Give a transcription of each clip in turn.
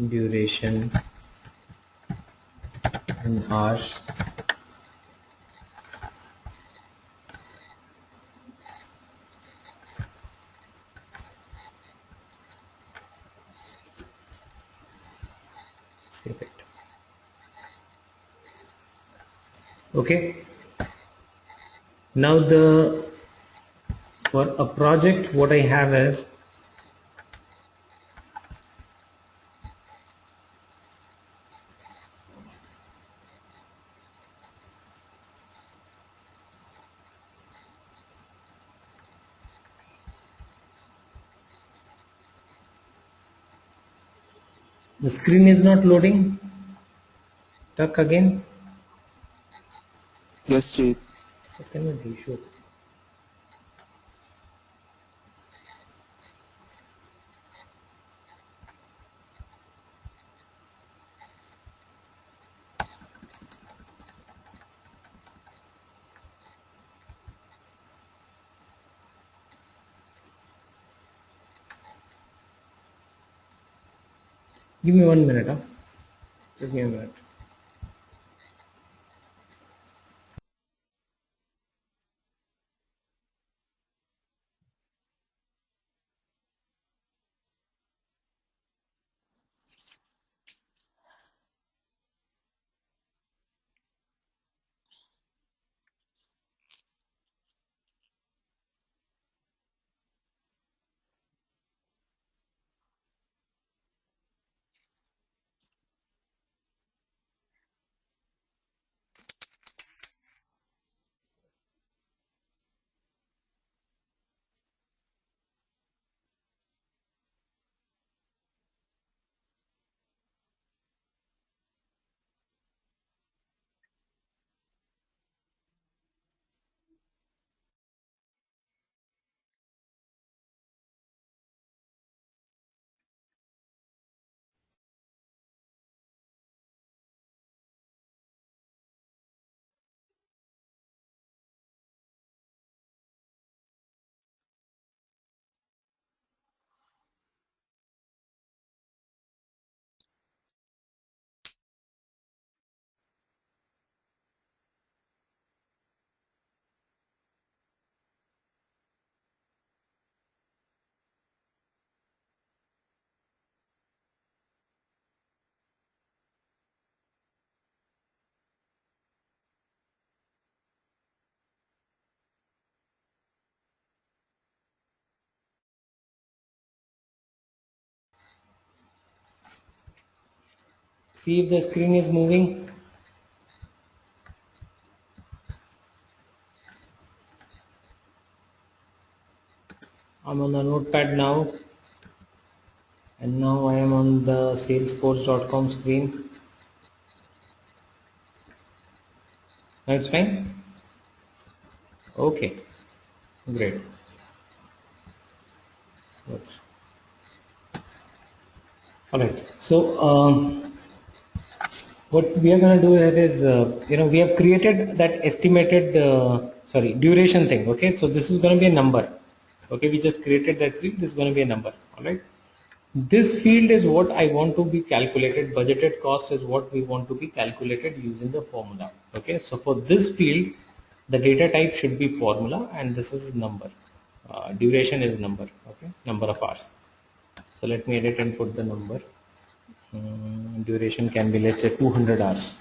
duration in hours. Save it. Okay. Now for a project, what I have is the screen is not loading. Stuck again. Yes, Chief. What kind of issue? Give me 1 minute. Huh? Just give me a minute. See if the screen is moving. I'm on the notepad now, and now I am on the salesforce.com screen. Now it's fine. Okay, great. Good. All right. So what we are going to do here is, we have created that estimated, duration thing. Okay. So this is going to be a number. Okay. We just created that field. This is going to be a number. All right. This field is what I want to be calculated. Budgeted cost is what we want to be calculated using the formula. Okay. So for this field, the data type should be formula, and this is number. Duration is number. Okay. Number of hours. So let me edit and put the number. Duration can be, let's say, 200 hours.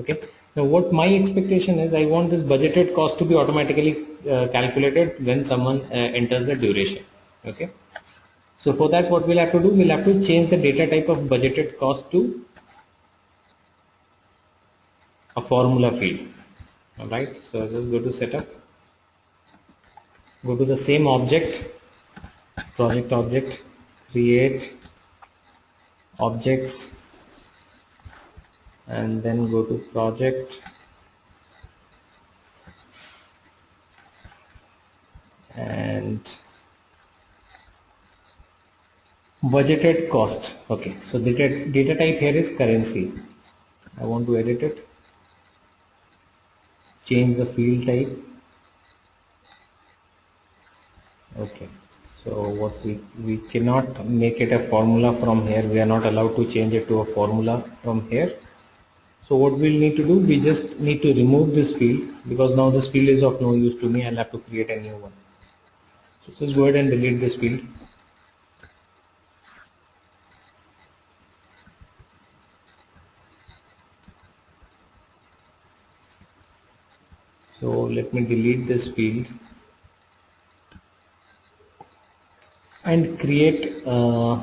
Okay. Now what my expectation is, I want this budgeted cost to be automatically calculated when someone enters the duration. Okay. So for that, what we'll have to do, we'll have to change the data type of budgeted cost to a formula field. All right. So just go to setup, go to the same object, project object, create objects, and then go to project and budgeted cost. Okay, so the data type here is currency. I want to edit it, change the field type. Okay, So what we cannot make it a formula from here. We are not allowed to change it to a formula from here. So what we'll need to do, we just need to remove this field because now this field is of no use to me. I'll have to create a new one. So just go ahead and delete this field. So let me delete this field and create a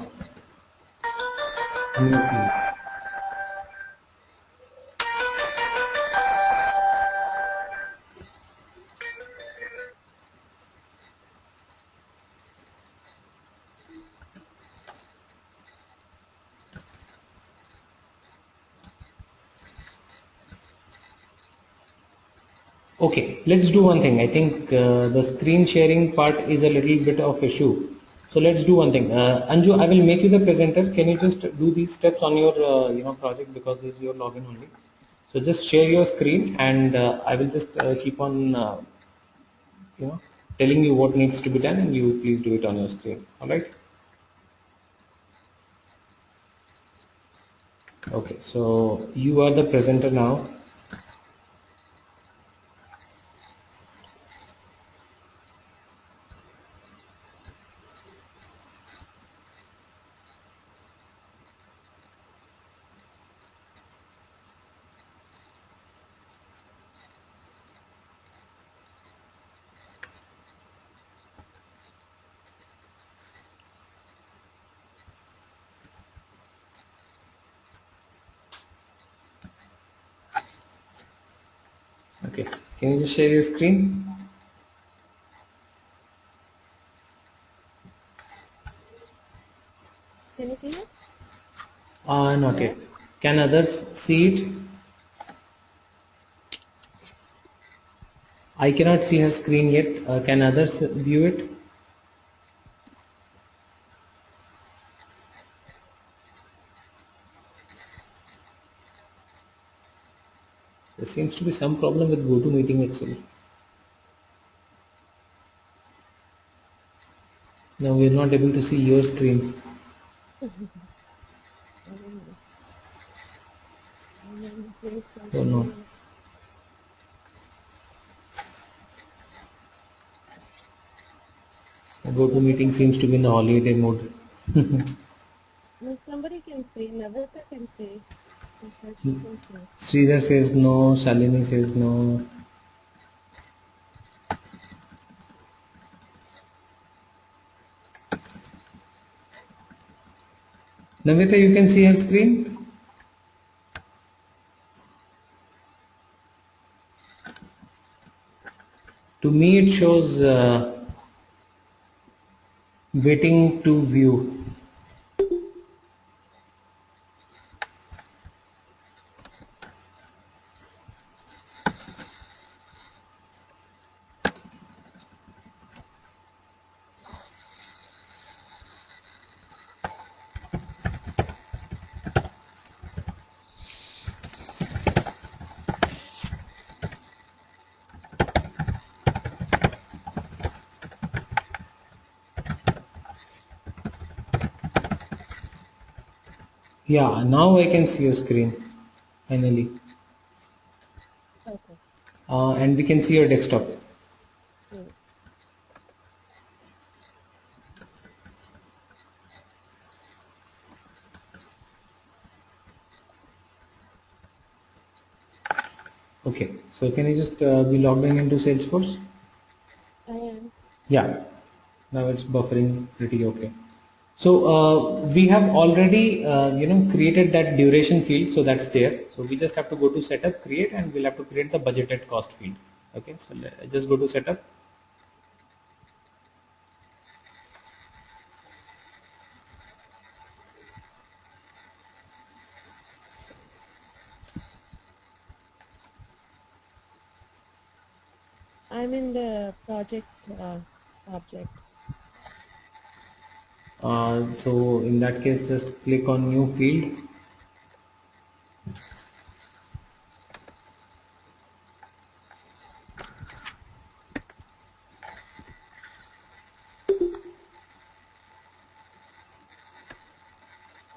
new field. Okay, let's do one thing. I think the screen sharing part is a little bit of issue. So let's do one thing. Anju, I will make you the presenter. Can you just do these steps on your project because this is your login only. So just share your screen and I will just keep on telling you what needs to be done and you please do it on your screen. All right. Okay, so you are the presenter now. Okay, can you just share your screen? Can you see it? Not yet. Can others see it? I cannot see her screen yet. Can others view it? There seems to be some problem with GoToMeeting itself. Now we are not able to see your screen. Oh no. GoToMeeting seems to be in the holiday mode. No, somebody can say, Navita can say. She said she can say. Sridhar says no, Shalini says no. Namita, you can see her screen? To me it shows waiting to view. Yeah, now I can see your screen finally. Okay. And we can see your desktop. Hmm. Okay, so can you just be logged in into Salesforce? I am. Yeah, now it's buffering pretty okay. So we have already created that duration field, so that's there. So we just have to go to setup, create, and we'll have to create the budgeted cost field. Okay, so just go to setup. I'm in the project object. So in that case, just click on new field.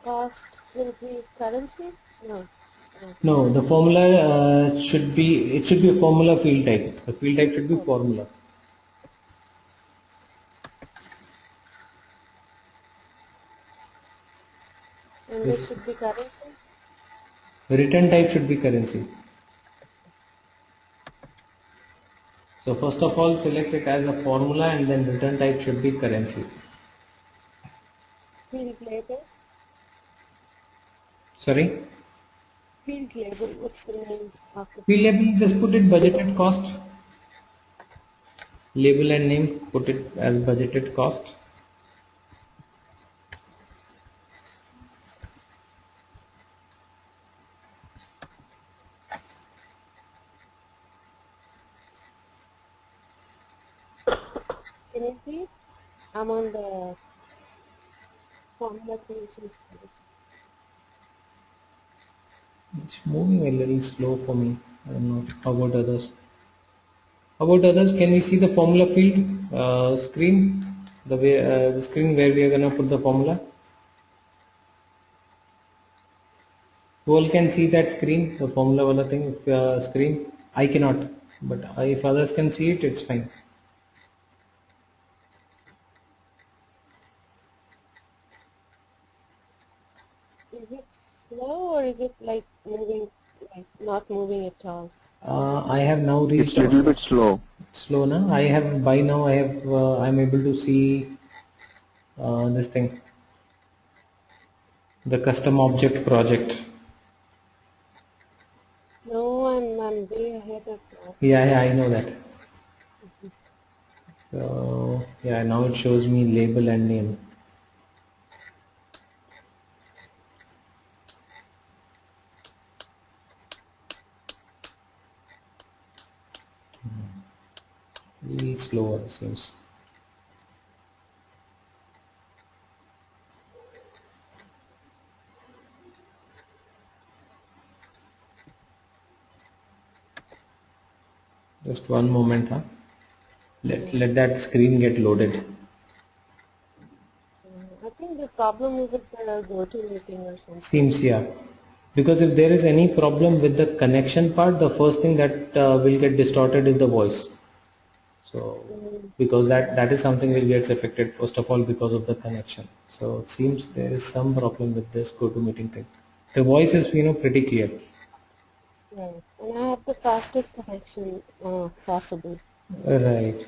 cost will be currency? No. No. No, the formula should be, it should be a formula field type. The field type should be formula. And this This should be currency? return type should be currency. So first of all, select it as a formula and then return type should be currency. Field label? Sorry? Field label, what's the name of the Field label, just put it budgeted cost. Label and name, put it as budgeted cost. Can you see? I'm on the formula creation stage. It's moving a little slow for me. I don't know. How about others? How about others? Can we see the formula field screen? The screen where we are gonna put the formula. You all can see that screen, the formula wala thing. If screen, I cannot, but if others can see it, it's fine. Is it slow or is it like moving, like not moving at all? I have now reached. It's a little bit slow. Slow now. I have by now. I have. I'm able to see this thing. The custom object project. No, I'm way ahead of that. Yeah, I know that. So yeah, now it shows me label and name. Really slower it seems. Just one moment, huh? Let that screen get loaded. I think the problem is with the GoToMeeting or something. Seems, yeah. Because if there is any problem with the connection part, the first thing that will get distorted is the voice. So because that is something which gets affected first of all because of the connection. So it seems there is some problem with this GoToMeeting thing. The voice is pretty clear. Right. And I have the fastest connection possible. Right.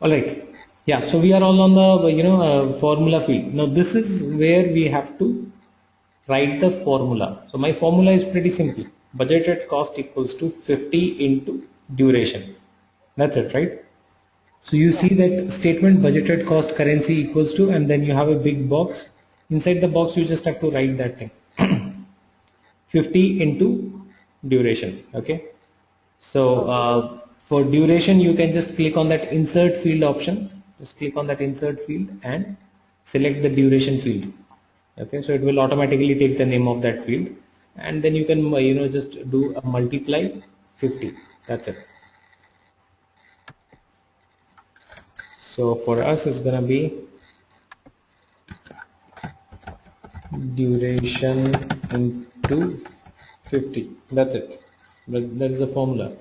All right. Yeah. So we are all on the formula field. Now this is where we have to write the formula. So my formula is pretty simple. Budgeted cost equals to 50 into duration. That's it, right? So you see that statement budgeted cost currency equals to, and then you have a big box. Inside the box you just have to write that thing. 50 into duration. Okay. So for duration you can just click on that insert field option. Just click on that insert field and select the duration field. Okay, so it will automatically take the name of that field, and then you can just do a multiply 50. That's it. So for us it's gonna be duration into 50. That's it. That is the formula.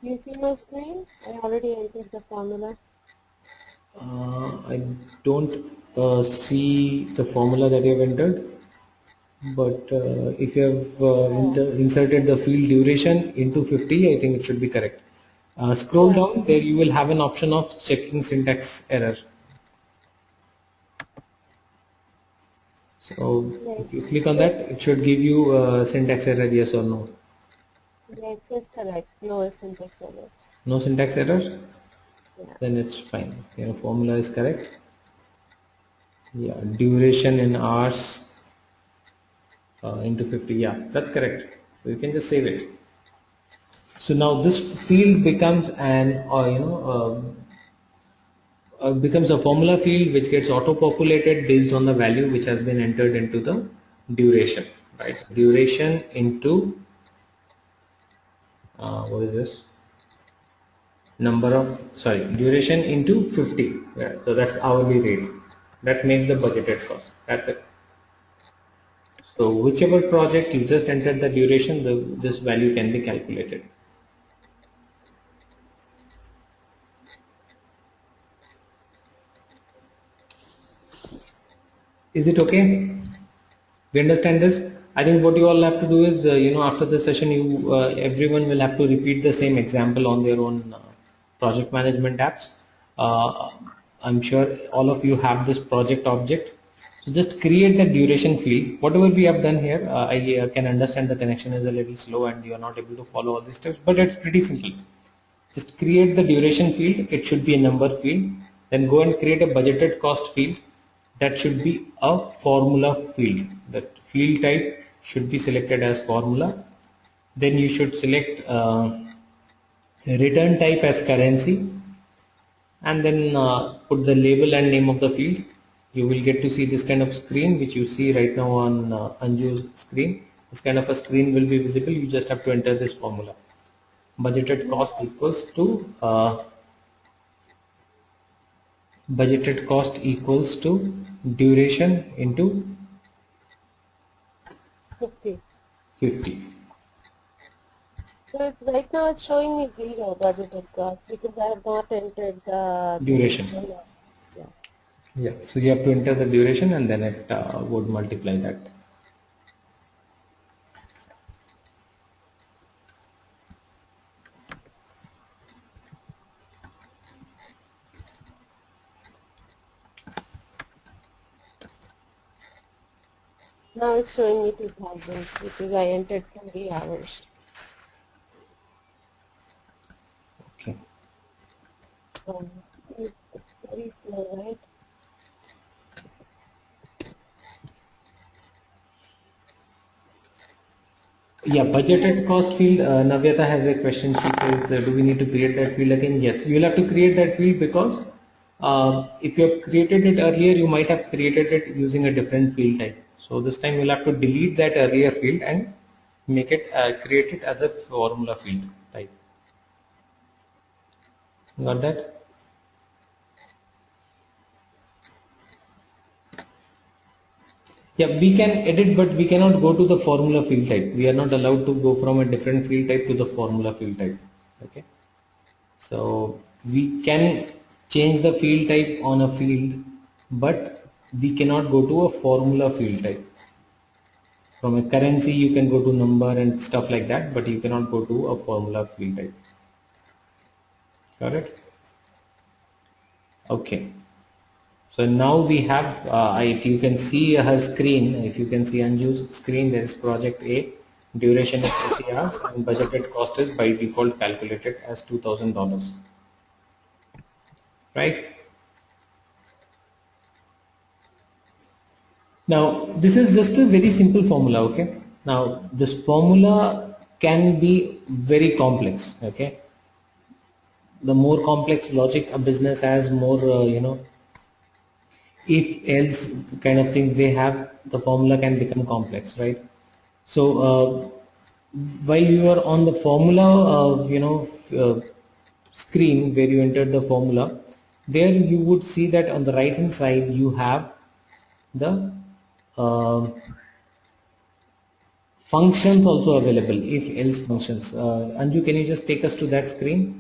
You see my screen? I already entered the formula. I don't see the formula that you have entered, but if you have inserted the field duration into 50, I think it should be correct. Scroll down, there you will have an option of checking syntax error. So if you click on that, it should give you syntax error, yes or no. Yeah, it says correct. No syntax error. No syntax error? Yeah. Then it's fine. Formula is correct. Yeah, duration in hours into 50. Yeah, that's correct. So you can just save it. So now this field becomes an becomes a formula field which gets auto populated based on the value which has been entered into the duration, right? So duration into what is this? number of, sorry, duration into 50. Yeah, so that's hourly rate. That makes the budgeted cost. That's it. So whichever project you just enter the duration, this value can be calculated. Is it okay? We understand this? I think what you all have to do is, after the session, everyone will have to repeat the same example on their own project management apps. Uh, I'm sure all of you have this project object. So just create the duration field. Whatever we have done here, I can understand the connection is a little slow and you are not able to follow all these steps, but it's pretty simple. Just create the duration field. It should be a number field. Then go and create a budgeted cost field. That should be a formula field. That field type should be selected as formula. Then you should select return type as currency, and then put the label and name of the field. You will get to see this kind of screen which you see right now on Anju's screen. This kind of a screen will be visible. You just have to enter this formula. Budgeted cost equals to duration into 50. 50. So it's right now it's showing me 0 budgeted cost because I have not entered the Duration. Yes. Yeah, so you have to enter the duration and then it would multiply that. Now it's showing me 2000 because I entered 20 hours. Okay. It's very slow, right? Yeah, budgeted cost field. Navyata has a question. She says, do we need to create that field again? Yes, you will have to create that field because if you have created it earlier, you might have created it using a different field type. So this time you'll have to delete that earlier field and make it create it as a formula field type. Got that? Yeah, we can edit, but we cannot go to the formula field type. We are not allowed to go from a different field type to the formula field type. Okay. So we can change the field type on a field, but we cannot go to a formula field type. From a currency, you can go to number and stuff like that, but you cannot go to a formula field type. Got it? Okay. So now we have, if you can see her screen, if you can see Anju's screen, there is project A, duration is 30 hours and budgeted cost is by default calculated as $2,000. Right? Now this is just a very simple formula, okay? Now this formula can be very complex, okay? The more complex logic a business has, more, if else kind of things they have, the formula can become complex, right? So while you are on the formula screen where you entered the formula, there you would see that on the right hand side you have the uh, functions also available, if else functions. Anju, can you just take us to that screen?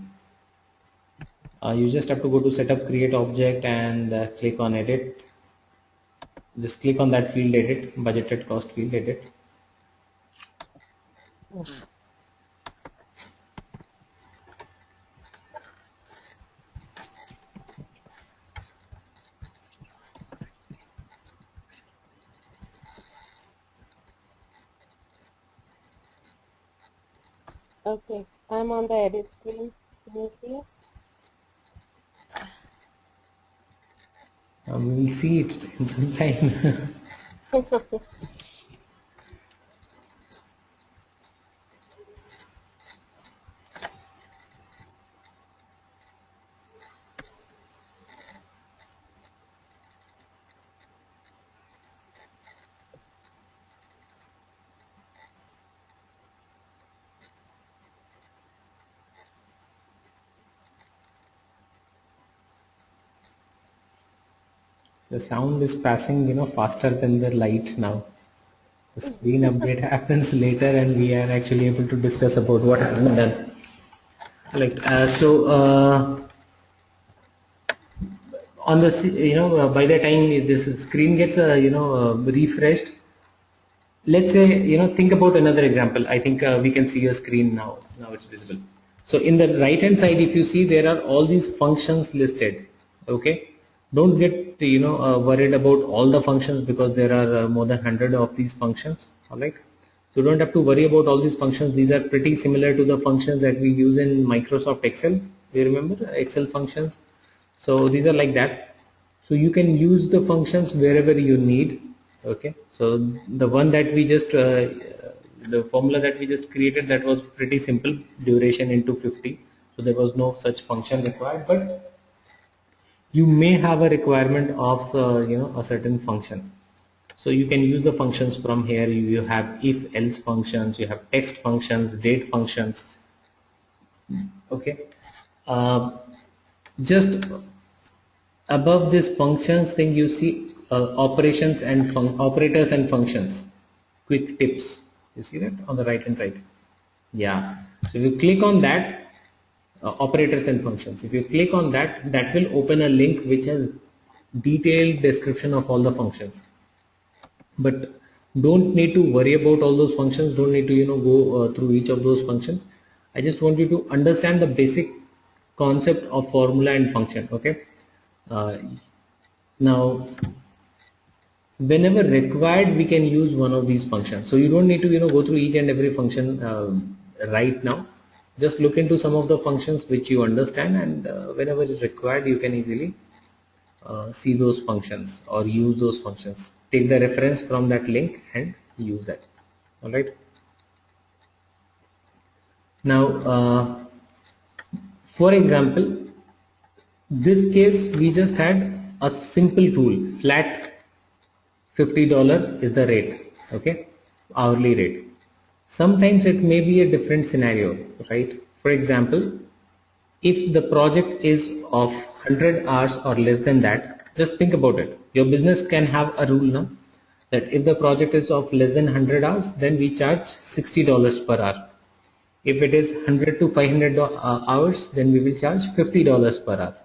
You just have to go to setup, create object, and click on edit. Just click on that field, edit, budgeted cost field, edit. Okay, I'm on the edit screen. Can you see We will see it in some time. it? The sound is passing, faster than the light now. The screen update happens later, and we are actually able to discuss about what has been done. Like on the by the time this screen gets refreshed, let's say think about another example. I think we can see your screen now. Now it's visible. So in the right hand side, if you see, there are all these functions listed. Okay, don't get worried about all the functions, because there are more than 100 of these functions. All right, so don't have to worry about all these functions. These are pretty similar to the functions that we use in Microsoft Excel. Do you remember Excel functions? So these are like that. So you can use the functions wherever you need. Okay, so the one that we just the formula that we just created, that was pretty simple, duration into 50. So there was no such function required, but you may have a requirement of a certain function. So you can use the functions from here. You have if else functions, you have text functions, date functions. Okay, just above this functions thing, you see operations and operators and functions, quick tips. You see that on the right hand side? Yeah, so if you click on that, operators and functions, if you click on that, that will open a link which has detailed description of all the functions. But don't need to worry about all those functions, don't need to go through each of those functions. I just want you to understand the basic concept of formula and function. Okay, now whenever required, we can use one of these functions. So you don't need to go through each and every function right now. Just look into some of the functions which you understand, and whenever it's required, you can easily see those functions or use those functions. Take the reference from that link and use that. All right, now for example, this case we just had a simple tool, flat $50 is the rate. Okay, hourly rate. Sometimes it may be a different scenario, right? For example, if the project is of 100 hours or less than that, just think about it. Your business can have a rule now that if the project is of less than 100 hours, then we charge $60 per hour. If it is 100 to 500 hours, then we will charge $50 per hour.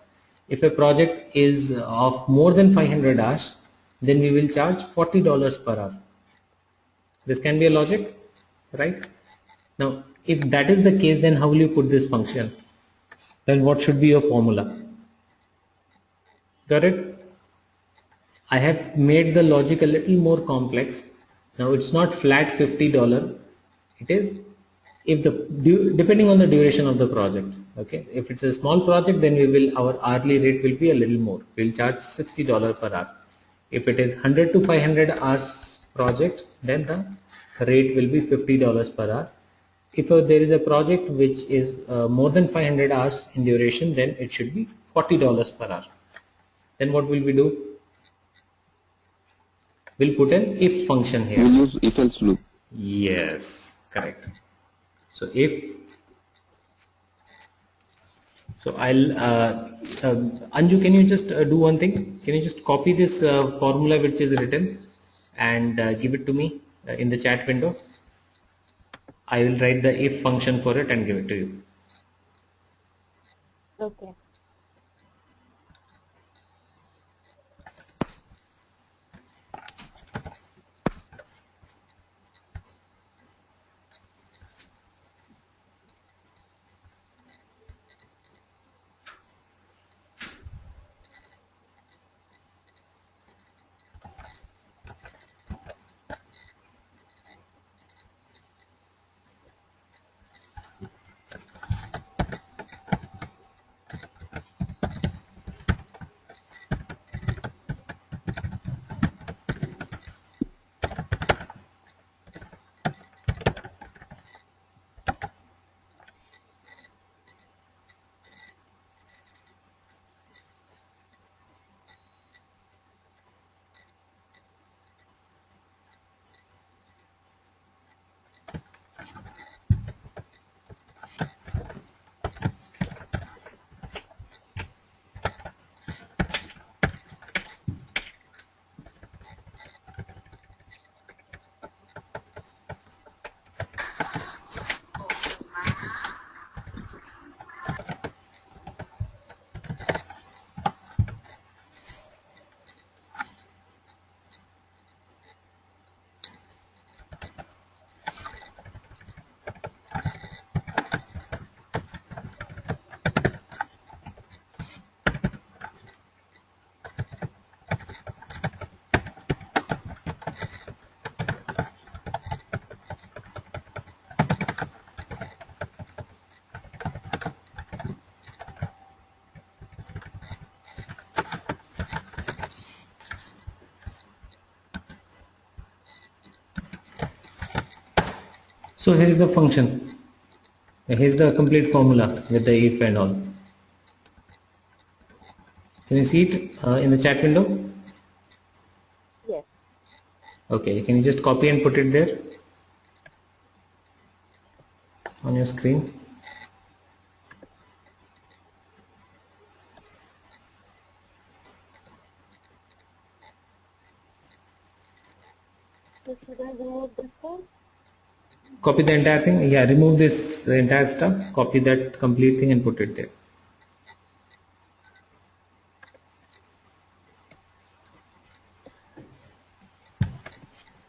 If a project is of more than 500 hours, then we will charge $40 per hour. This can be a logic, right? Now, if that is the case, then how will you put this function? Then what should be your formula? Got it? I have made the logic a little more complex. Now it's not flat $50. It is if the depending on the duration of the project. Okay, if it's a small project, then our hourly rate will be a little more. We'll charge $60 per hour. If it is 100 to 500 hours project, then the rate will be $50 per hour. If there is a project which is more than 500 hours in duration, then it should be $40 per hour. Then what will we do? We'll put an if function here. We'll use if else loop. Yes, correct. So I'll Anju, can you just do one thing? Can you just copy this formula which is written and give it to me in the chat window? I will write the if function for it and give it to you. Okay. So here is the function. Here's the complete formula with the if and all. Can you see it in the chat window? Yes. Okay, can you just copy and put it there on your screen? So should I remove this one? Copy the entire thing. Yeah, remove this entire stuff, copy that complete thing and put it there.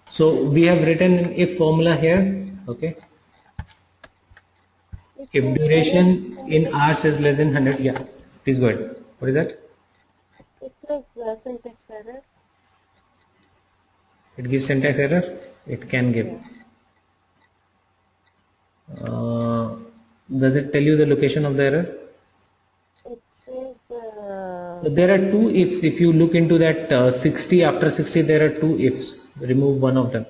So we have written an if formula here. Okay. It If says duration error in syntax. hours is less than 100, yeah, please go ahead. What is that? It says syntax error. It gives syntax error. It can give. Yeah. Does it tell you the location of the error? It says So there are two ifs. If you look into that 60, after 60 there are two ifs. Remove one of them.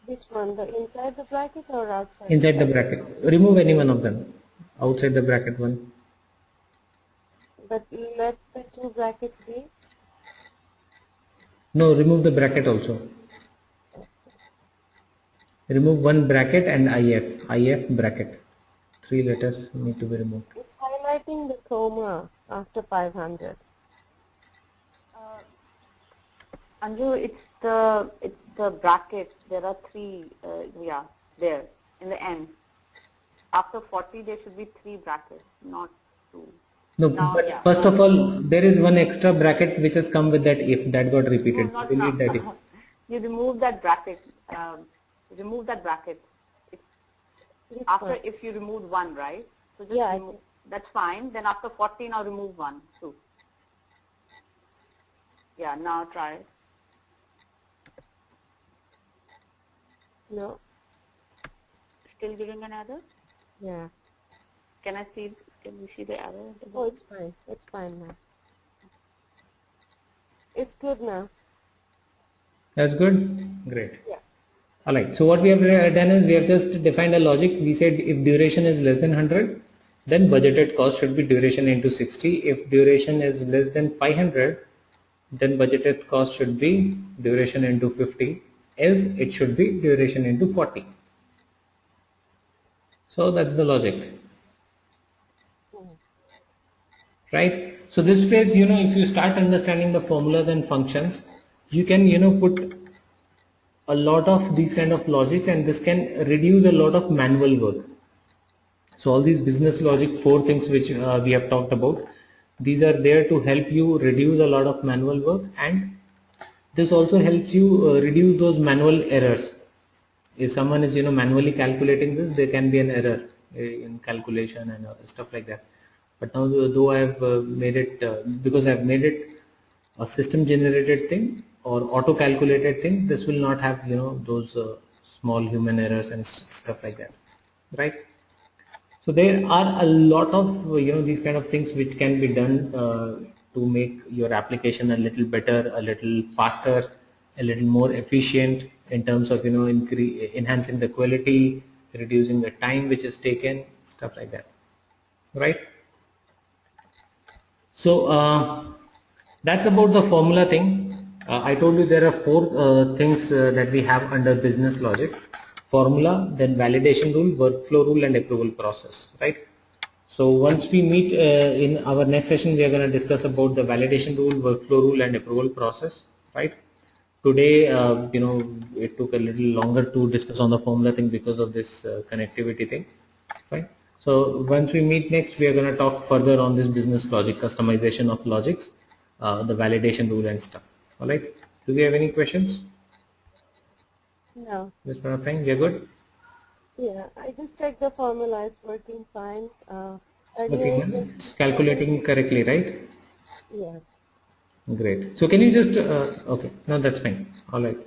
which one? The inside the bracket or outside the Inside the bracket? bracket. Remove any one of them. Outside the bracket one. But let the two brackets be. No, remove the bracket also. Remove one bracket and if bracket. 3 letters need to be removed. It's highlighting the comma after 500. Anju, it's the bracket. There are three, yeah, there in the end. After 40, there should be 3 brackets, not 2. No, Now, but yeah. first of all, there is one extra bracket which has come with that if that got No, repeated. not We now. need that if. You remove that bracket. Remove that bracket. It's Which after one? if you removed 1, right? So just Yeah, I remove, that's fine. Then after 40, now remove 1, 2. Yeah, now try it. No. Still giving an error? Yeah. Can I see? Can you see the error? Oh, it's fine. It's fine now. It's good now. That's good? Great. Yeah. Alright, so what we have done is we have just defined a logic. We said if duration is less than 100, then budgeted cost should be duration into 60. If duration is less than 500, then budgeted cost should be duration into 50. Else it should be duration into 40. So that's the logic. Right? So this way, if you start understanding the formulas and functions, you can, put a lot of these kind of logics, and this can reduce a lot of manual work. So all these business logic 4 things which we have talked about, these are there to help you reduce a lot of manual work, and this also helps you reduce those manual errors. If someone is manually calculating this, there can be an error in calculation and stuff like that. But now though I have made it because I have made it a system generated thing or auto calculated thing, this will not have those small human errors and stuff like that, right? So there are a lot of these kind of things which can be done to make your application a little better, a little faster, a little more efficient in terms of enhancing the quality, reducing the time which is taken, stuff like that, right? So that's about the formula thing. I told you there are 4 things that we have under business logic: formula, then validation rule, workflow rule, and approval process, right? So once we meet in our next session, we are going to discuss about the validation rule, workflow rule, and approval process, right? Today, it took a little longer to discuss on the formula thing because of this connectivity thing, right? So once we meet next, we are going to talk further on this business logic, customization of logics, the validation rule and stuff. All right. Do we have any questions? No. Ms. Pranapang, we are good? Yeah, I just checked the formula. It's working fine. Okay, Earlier it was it's calculating correctly, right? yes. Great. So can you just, okay, no, that's fine. All right.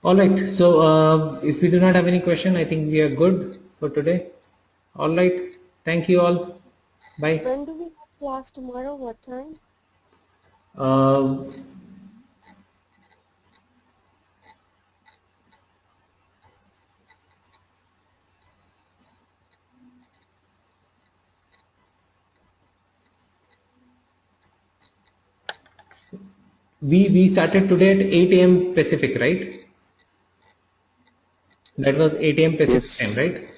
All right. So if we do not have any question, I think we are good for today. All right. Thank you all. Bye. When do we have class tomorrow? What time? Uh, We started today at 8 a.m. Pacific, right? That was 8 a.m. Pacific Yes. time, right?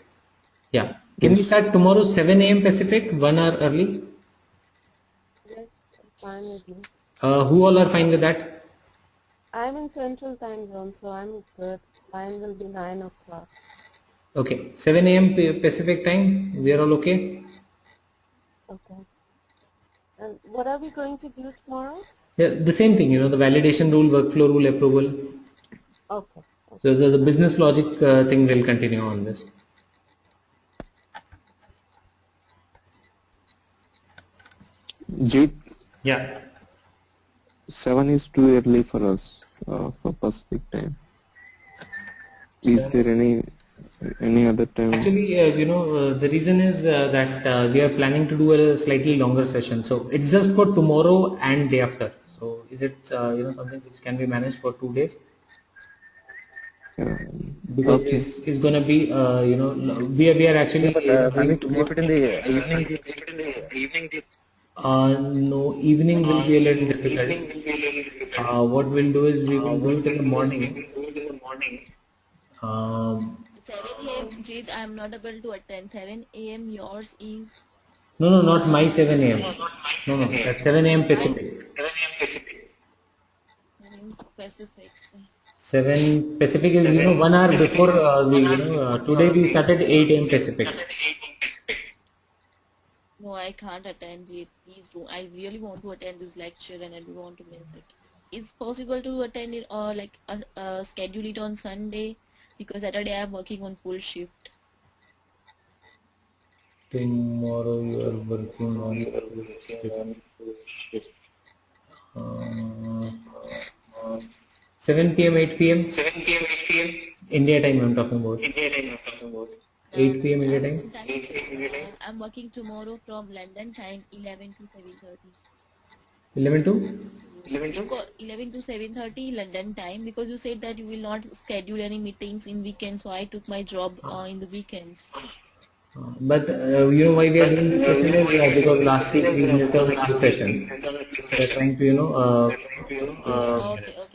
Yeah. Can we Yes. start tomorrow 7 a.m. Pacific, 1 hour early? Yes, it's fine with me. Who all are fine with that? I'm in Central Time Zone, so I'm good. Mine will be 9 o'clock. Okay, 7 a.m. Pacific time. We are all okay. Okay. And what are we going to do tomorrow? Yeah, the same thing. The validation rule, workflow rule, approval. Okay. So the business logic thing will continue on this. Jeet, Yeah. 7 is too early for us for Pacific time. Is there any other time? Actually, the reason is that we are planning to do a slightly longer session. So it's just for tomorrow and day after. So is it something which can be managed for 2 days? Because Okay. it's going to be we are actually Can we doing keep it in the evening? no, evening will be a little difficult. What we'll do is we will do it in the morning. 7 a.m. Jit, I'm not able to attend. 7 a.m. yours is No, not my 7 a.m. No, that's 7 a.m. Pacific. 7 Pacific. 7 Pacific is 1 hour before today we started 8 a.m. Pacific. No, I can't attend it. Please do. I really want to attend this lecture and I don't want to miss it. Is possible to attend it or like schedule it on Sunday? Because Saturday I'm working on full shift. Tomorrow you are working on shift. 7 p.m. 8 p.m. India time I'm talking about. 8 p.m. India time. I'm working tomorrow from London time 11 to 7:30. 11 to 11 to 7:30 London time, because you said that you will not schedule any meetings in weekends, so I took my job in the weekends. but why we are doing this session is because last week we missed out 2 sessions. So we're trying to Okay,